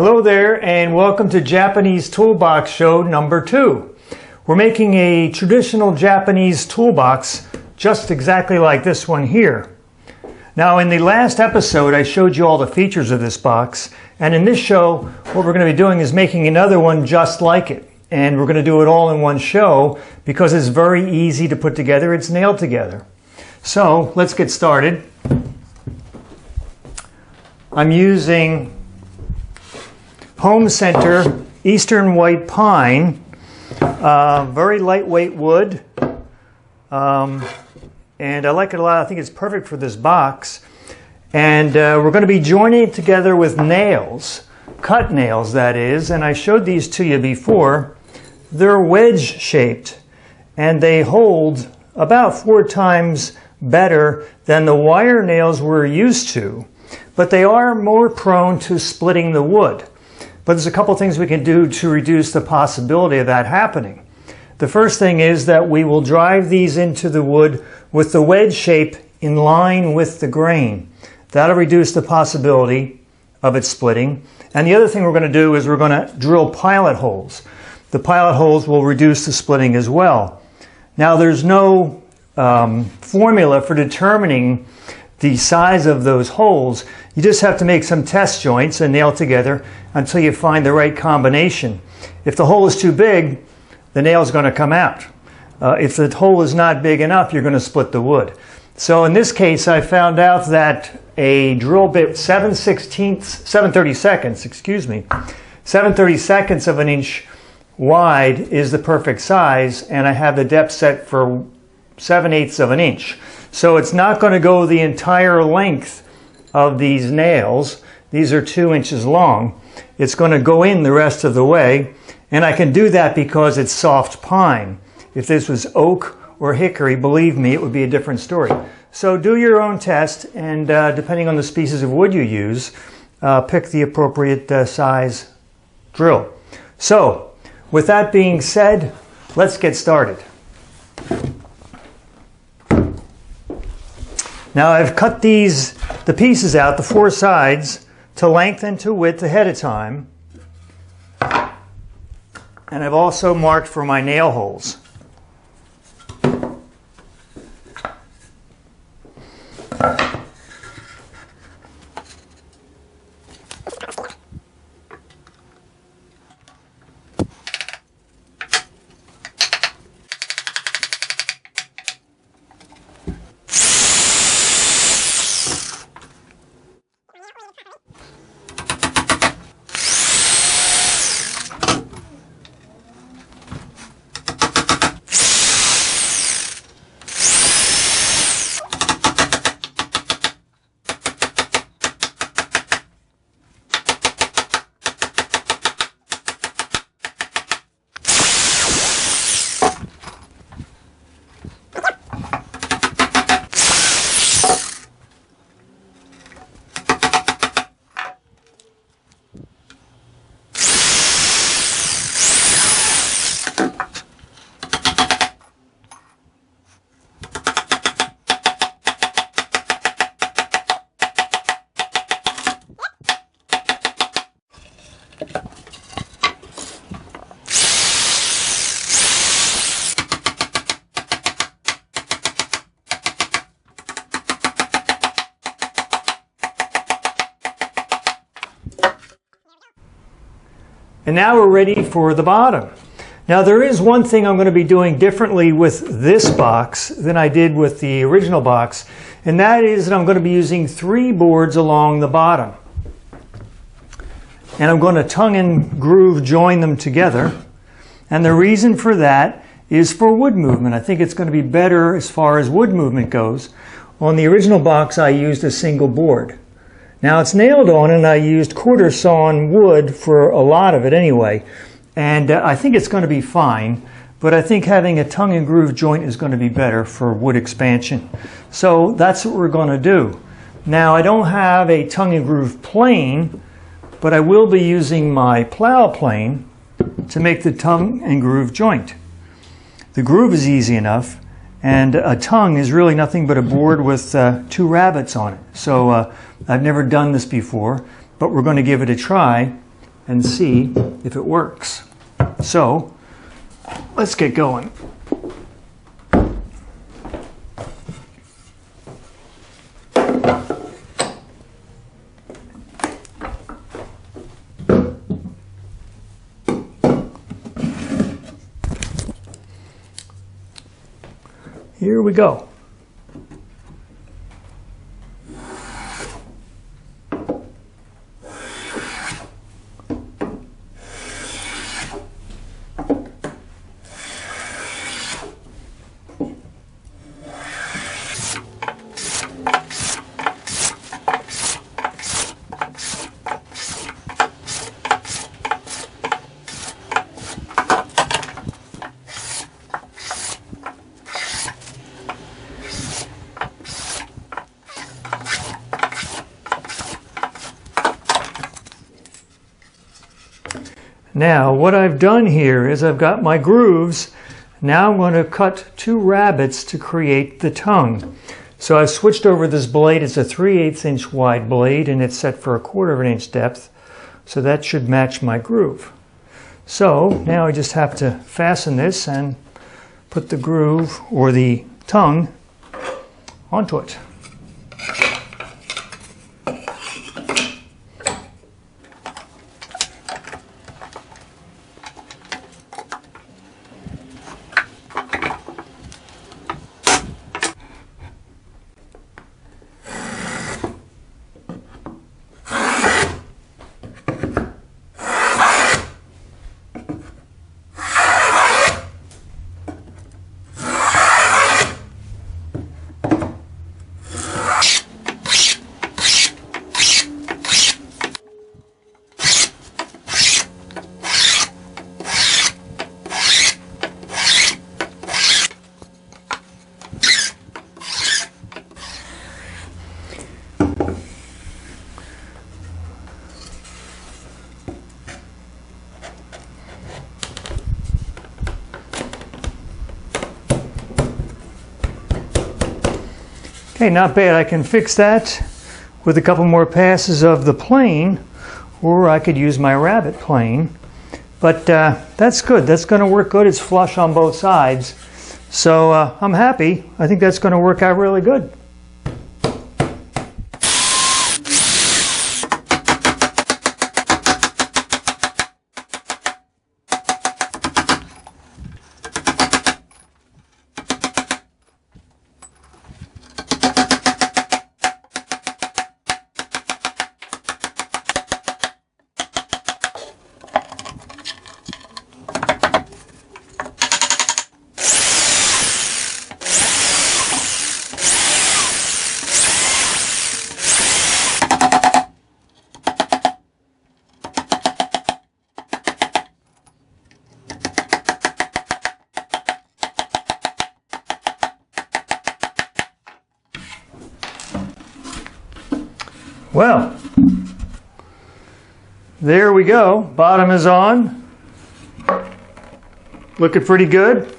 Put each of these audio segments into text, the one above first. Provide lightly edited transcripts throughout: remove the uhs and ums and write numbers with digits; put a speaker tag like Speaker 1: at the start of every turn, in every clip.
Speaker 1: Hello there and welcome to Japanese Toolbox Show number 2. We're making a traditional Japanese toolbox just exactly like this one here. Now in the last episode I showed you all the features of this box, and in this show what we're going to be doing is making another one just like it. And we're going to do it all in one show because it's very easy to put together, it's nailed together. So let's get started. I'm using Home Center Eastern White Pine, very lightweight wood, and I like it a lot. I think it's perfect for this box. And we're going to be joining it together with nails, cut nails that is, and I showed these to you before. They're wedge shaped and they hold about 4 times better than the wire nails we're used to, but they are more prone to splitting the wood. But there's a couple things we can do to reduce the possibility of that happening. The first thing is that we will drive these into the wood with the wedge shape in line with the grain. That'll reduce the possibility of it splitting. And the other thing we're going to do is we're going to drill pilot holes. The pilot holes will reduce the splitting as well. Now there's no formula for determining the size of those holes. You just have to make some test joints and nail together until you find the right combination. If the hole is too big, the nail is going to come out. If the hole is not big enough, you're going to split the wood. So in this case, I found out that a drill bit 7/32 of an inch wide is the perfect size, and I have the depth set for 7/8 of an inch. So it's not going to go the entire length of these nails. These are 2 inches long. It's going to go in the rest of the way, and I can do that because it's soft pine. If this was oak or hickory, believe me, it would be a different story. So do your own test, and depending on the species of wood you use, pick the appropriate size drill. So with that being said, let's get started. Now I've cut the pieces out, the 4 sides, to length and to width ahead of time. And I've also marked for my nail holes. And now we're ready for the bottom. Now there is one thing I'm going to be doing differently with this box than I did with the original box, and that is that I'm going to be using 3 boards along the bottom. And I'm going to tongue and groove join them together. And the reason for that is for wood movement. I think it's going to be better as far as wood movement goes. On the original box I used a single board. Now it's nailed on, and I used quarter sawn wood for a lot of it anyway, and I think it's going to be fine, but I think having a tongue and groove joint is going to be better for wood expansion. So that's what we're going to do. Now I don't have a tongue and groove plane, but I will be using my plow plane to make the tongue and groove joint. The groove is easy enough, and a tongue is really nothing but a board with 2 rabbets on it. So I've never done this before, but we're going to give it a try. and see if it works. So let's get going. Here we go. Now, what I've done here is I've got my grooves. Now I'm going to cut 2 rabbets to create the tongue. So I've switched over this blade. It's a 3/8 inch wide blade and it's set for 1/4 inch depth. So that should match my groove. So now I just have to fasten this and put the groove or the tongue onto it. Okay, not bad. I can fix that with a couple more passes of the plane, or I could use my rabbet plane. But that's good. That's going to work good. It's flush on both sides. So I'm happy. I think that's going to work out really good. Well, there we go. Bottom is on. Looking pretty good.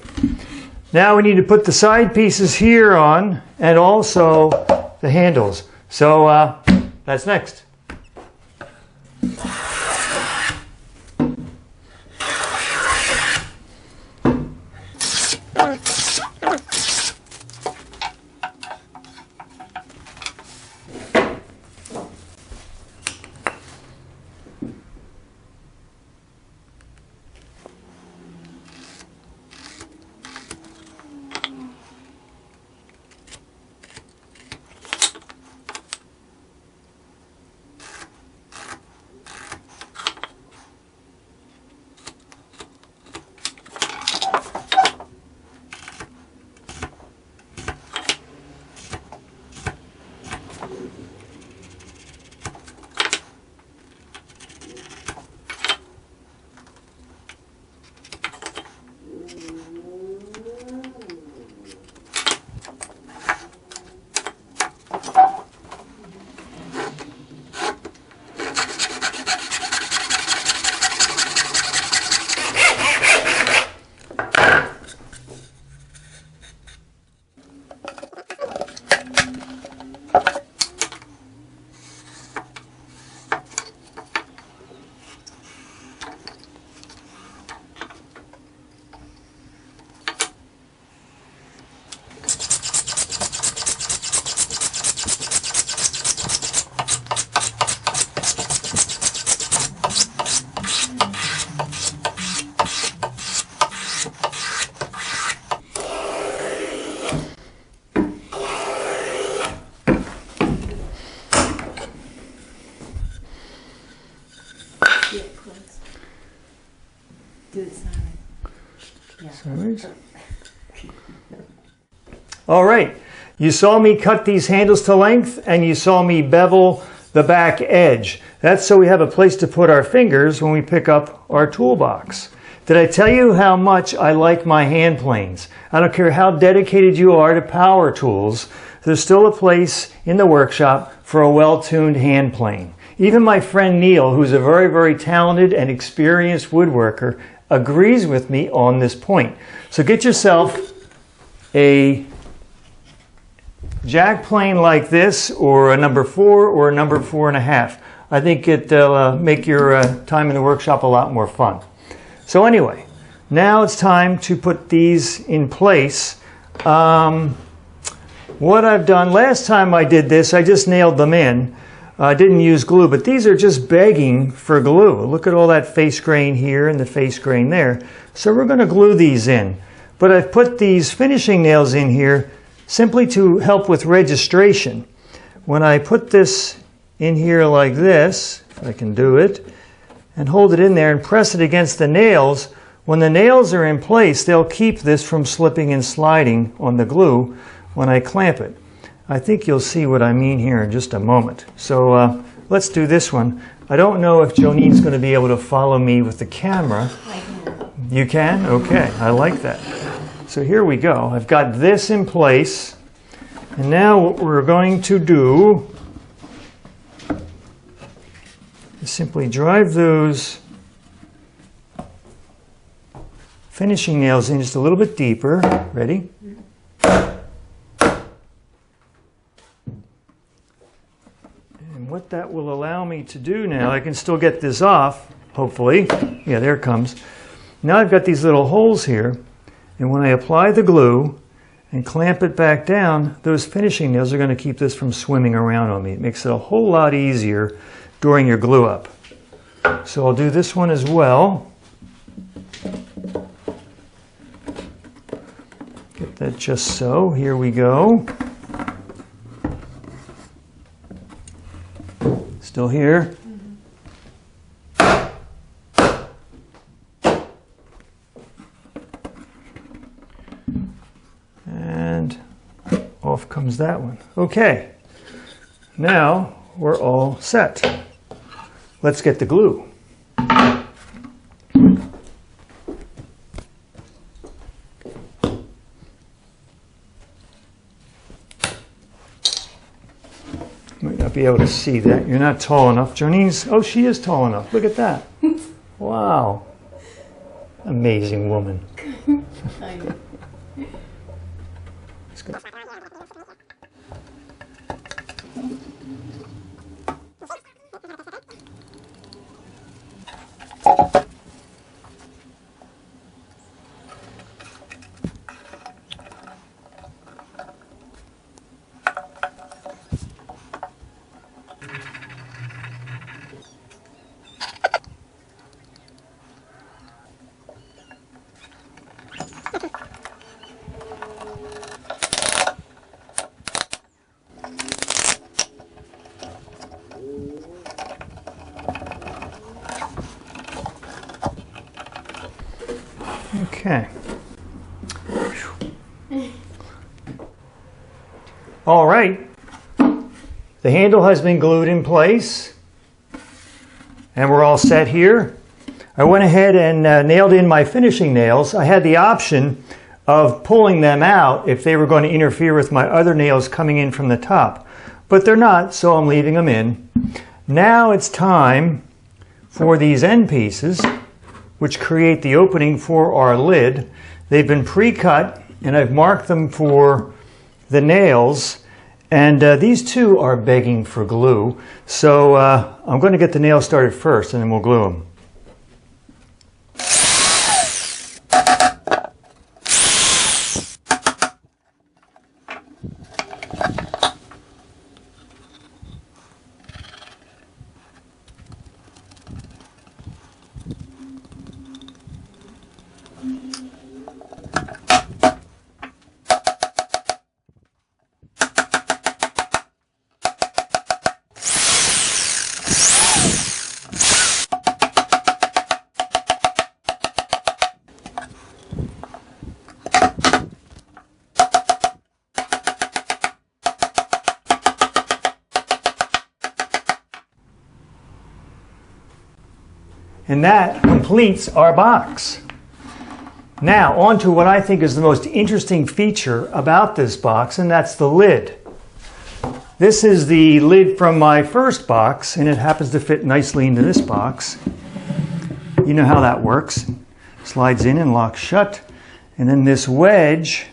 Speaker 1: Now we need to put the side pieces here on and also the handles. So that's next. All right. You saw me cut these handles to length, and you saw me bevel the back edge. That's so we have a place to put our fingers when we pick up our toolbox. Did I tell you how much I like my hand planes? I don't care how dedicated you are to power tools, there's still a place in the workshop for a well-tuned hand plane. Even my friend Neil, who's a very, very talented and experienced woodworker, agrees with me on this point. So get yourself a jack plane like this, or a number 4 or a number 4.5. I think it'll make your time in the workshop a lot more fun. So anyway, now it's time to put these in place. What I've done, last time I did this, I just nailed them in. I didn't use glue, but these are just begging for glue. Look at all that face grain here and the face grain there. So we're going to glue these in. But I've put these finishing nails in here simply to help with registration. When I put this in here like this, if I can do it, and hold it in there and press it against the nails, when the nails are in place, they'll keep this from slipping and sliding on the glue when I clamp it. I think you'll see what I mean here in just a moment. So let's do this one. I don't know if Jonine's going to be able to follow me with the camera.
Speaker 2: I can.
Speaker 1: You can? Okay, I like that. So here we go. I've got this in place. And now what we're going to do is simply drive those finishing nails in just a little bit deeper. Ready? And what that will allow me to do now, I can still get this off, hopefully. Yeah, there it comes. Now I've got these little holes here, and when I apply the glue and clamp it back down, those finishing nails are going to keep this from swimming around on me. It makes it a whole lot easier during your glue up. So I'll do this one as well. Get that just so. Here we go. Still here? And off comes that one. Okay. Now we're all set. Let's get the glue. Might not be able to see that. You're not tall enough. Jonine's, oh, she is tall enough. Look at that. Wow. Amazing woman.
Speaker 2: I know.
Speaker 1: Let's go. Okay. All right. The handle has been glued in place, and we're all set here. I went ahead and nailed in my finishing nails. I had the option of pulling them out if they were going to interfere with my other nails coming in from the top, but they're not, so I'm leaving them in. Now it's time for these end pieces, which create the opening for our lid. They've been pre-cut, and I've marked them for the nails, and these two are begging for glue. So I'm going to get the nails started first, and then we'll glue them. And that completes our box. Now, on to what I think is the most interesting feature about this box, and that's the lid. This is the lid from my first box, and it happens to fit nicely into this box. You know how that works. Slides in and locks shut. And then this wedge,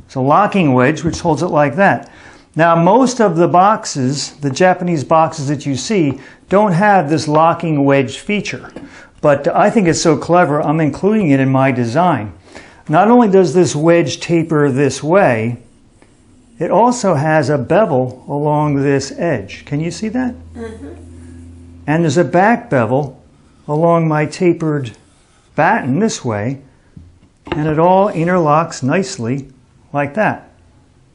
Speaker 1: it's a locking wedge, which holds it like that. Now, most of the boxes, the Japanese boxes that you see, don't have this locking wedge feature. But I think it's so clever, I'm including it in my design. Not only does this wedge taper this way, it also has a bevel along this edge. Can you see that? Mm-hmm. And there's a back bevel along my tapered batten this way, and it all interlocks nicely like that.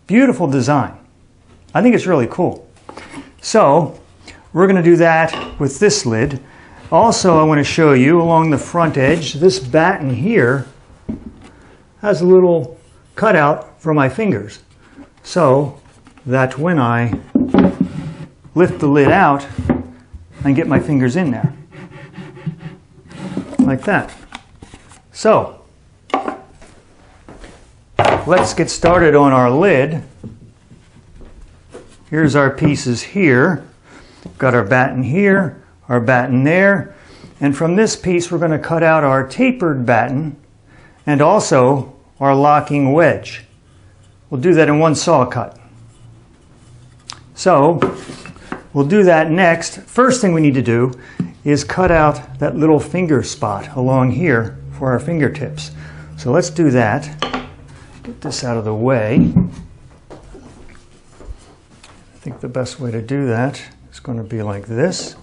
Speaker 1: Beautiful design. I think it's really cool. So, we're going to do that with this lid. Also, I want to show you along the front edge, this batten here has a little cutout for my fingers. So that when I lift the lid out, I can get my fingers in there. Like that. So, let's get started on our lid. Here's our pieces here. We've got our batten here, our batten there, and from this piece we're going to cut out our tapered batten and also our locking wedge. We'll do that in one saw cut. So we'll do that next. First thing we need to do is cut out that little finger spot along here for our fingertips. So let's do that. Get this out of the way. I think the best way to do that is going to be like this.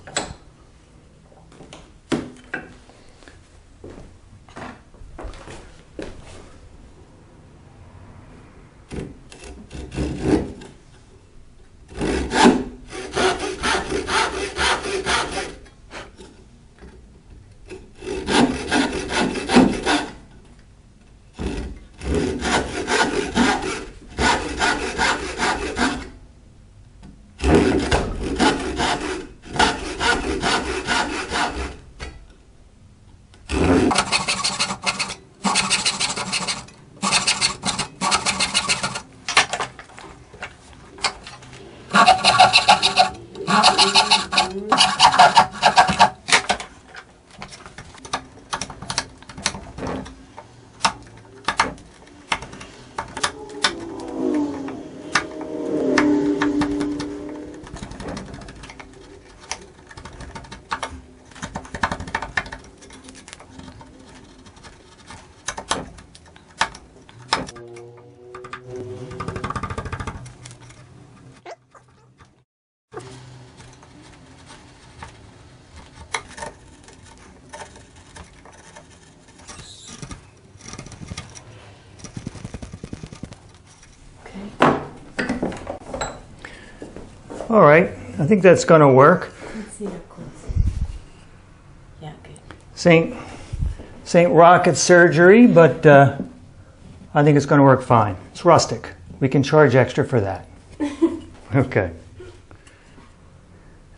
Speaker 1: All right, I think that's going to work.
Speaker 2: Let's see up close. Yeah, good.
Speaker 1: Saint rocket surgery, but I think it's going to work fine. It's rustic. We can charge extra for that. Okay.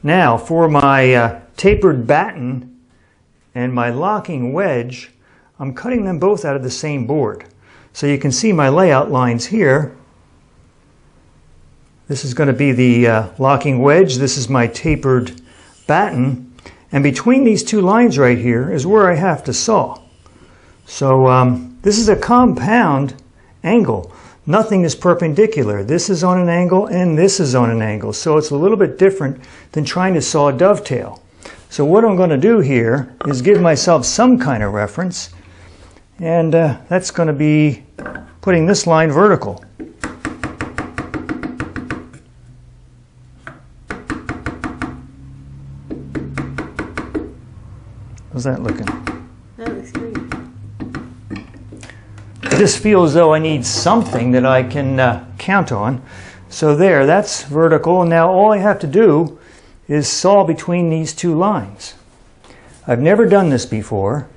Speaker 1: Now, for my tapered batten and my locking wedge, I'm cutting them both out of the same board. So you can see my layout lines here. This is going to be the locking wedge. This is my tapered batten. And between these two lines right here is where I have to saw. So this is a compound angle. Nothing is perpendicular. This is on an angle and this is on an angle. So it's a little bit different than trying to saw a dovetail. So what I'm going to do here is give myself some kind of reference. And that's going to be putting this line vertical. How's that looking?
Speaker 2: That looks great.
Speaker 1: I just feel as though I need something that I can count on. So there, that's vertical. And now all I have to do is saw between these two lines. I've never done this before.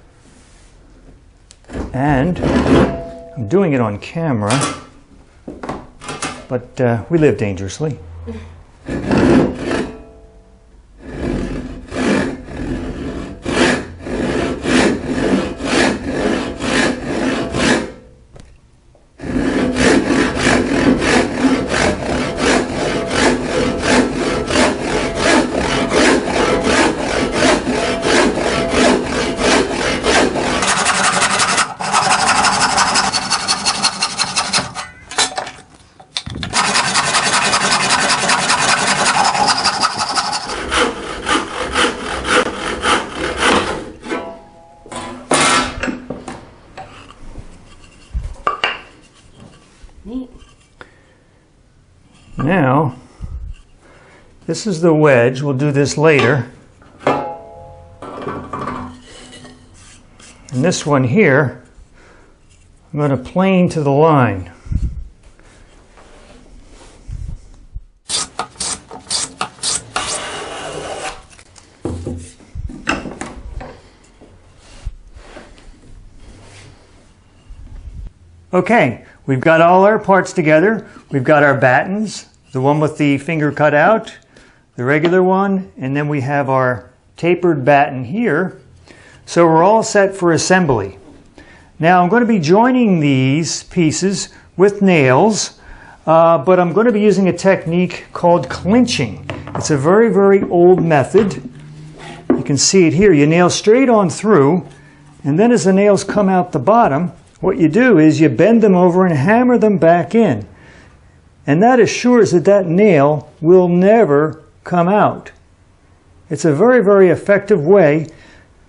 Speaker 1: And I'm doing it on camera. But we live dangerously. Now, this is the wedge. We'll do this later. And this one here, I'm going to plane to the line. Okay, we've got all our parts together. We've got our battens, the one with the finger cut out, the regular one, and then we have our tapered batten here. So we're all set for assembly. Now I'm going to be joining these pieces with nails, but I'm going to be using a technique called clinching. It's a very, very old method. You can see it here. You nail straight on through, and then as the nails come out the bottom, what you do is you bend them over and hammer them back in. And that assures that that nail will never come out. It's a very, very effective way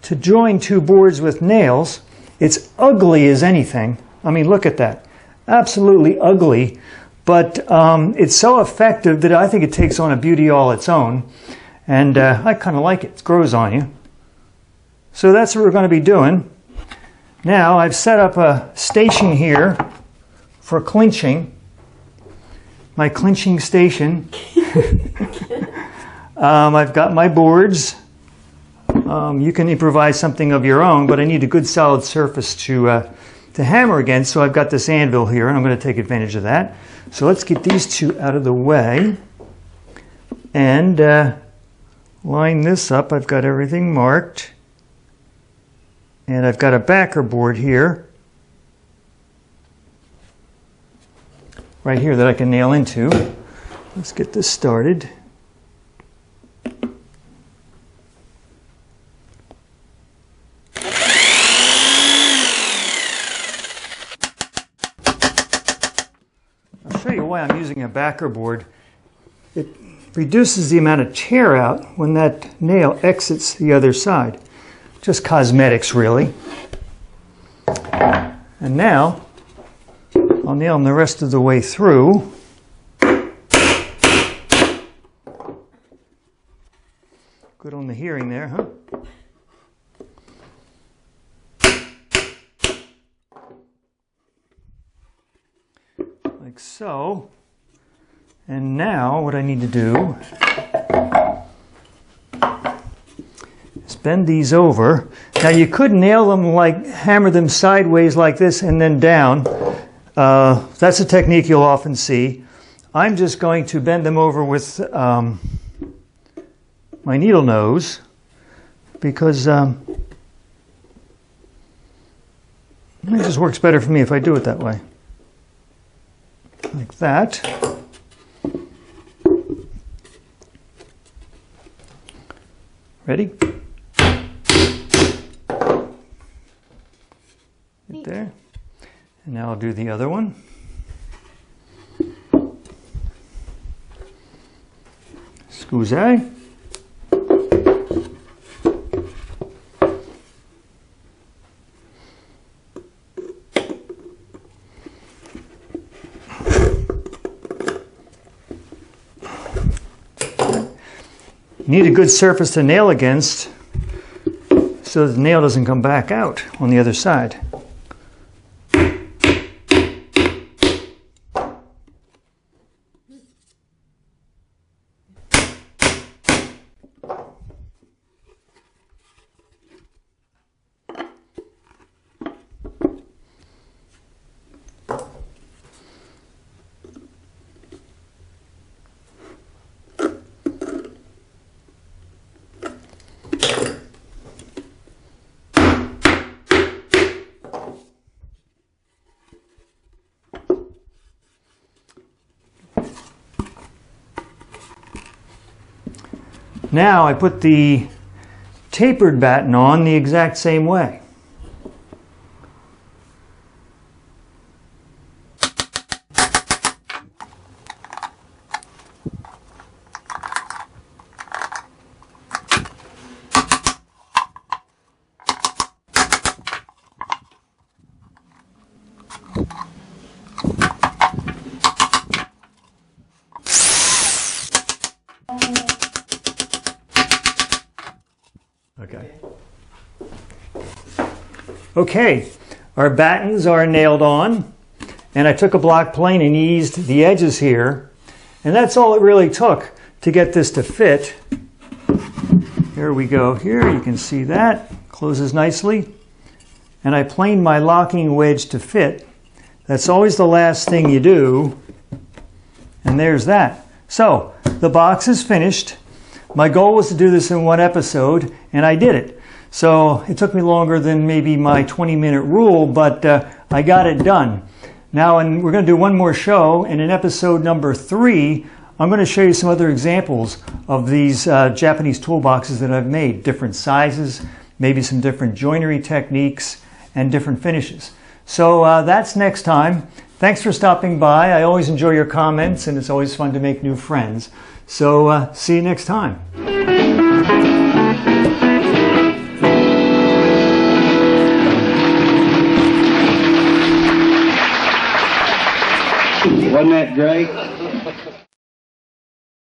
Speaker 1: to join two boards with nails. It's ugly as anything. I mean, look at that. Absolutely ugly. But it's so effective that I think it takes on a beauty all its own. And I kind of like it. It grows on you. So that's what we're going to be doing. Now I've set up a station here for clinching, my clinching station. I've got my boards. You can improvise something of your own, but I need a good solid surface to hammer against, so I've got this anvil here, and I'm going to take advantage of that. So let's get these two out of the way and line this up. I've got everything marked. And I've got a backer board here, right here that I can nail into. Let's get this started. I'll show you why I'm using a backer board. It reduces the amount of tear out when that nail exits the other side. Just cosmetics, really. And now, I'll nail them the rest of the way through. Good on the hearing there, huh? Like so. And now, what I need to do is bend these over. Now you could nail them like, hammer them sideways like this and then down. That's a technique you'll often see. I'm just going to bend them over with my needle nose because it just works better for me if I do it that way. Like that. Ready? Right there. And now I'll do the other one. Scusate. You need a good surface to nail against so the nail doesn't come back out on the other side. Now I put the tapered batten on the exact same way. Okay. Okay, our battens are nailed on, and I took a block plane and eased the edges here, and that's all it really took to get this to fit. Here we go. Here you can see that closes nicely, and I planed my locking wedge to fit. That's always the last thing you do, and there's that. So the box is finished. My goal was to do this in one episode, and I did it. So it took me longer than maybe my 20-minute rule, but I got it done. Now, and we're going to do one more show, and in episode number 3, I'm going to show you some other examples of these Japanese toolboxes that I've made. Different sizes, maybe some different joinery techniques, and different finishes. So that's next time. Thanks for stopping by. I always enjoy your comments, and it's always fun to make new friends. So see you next time.
Speaker 3: Wasn't that great?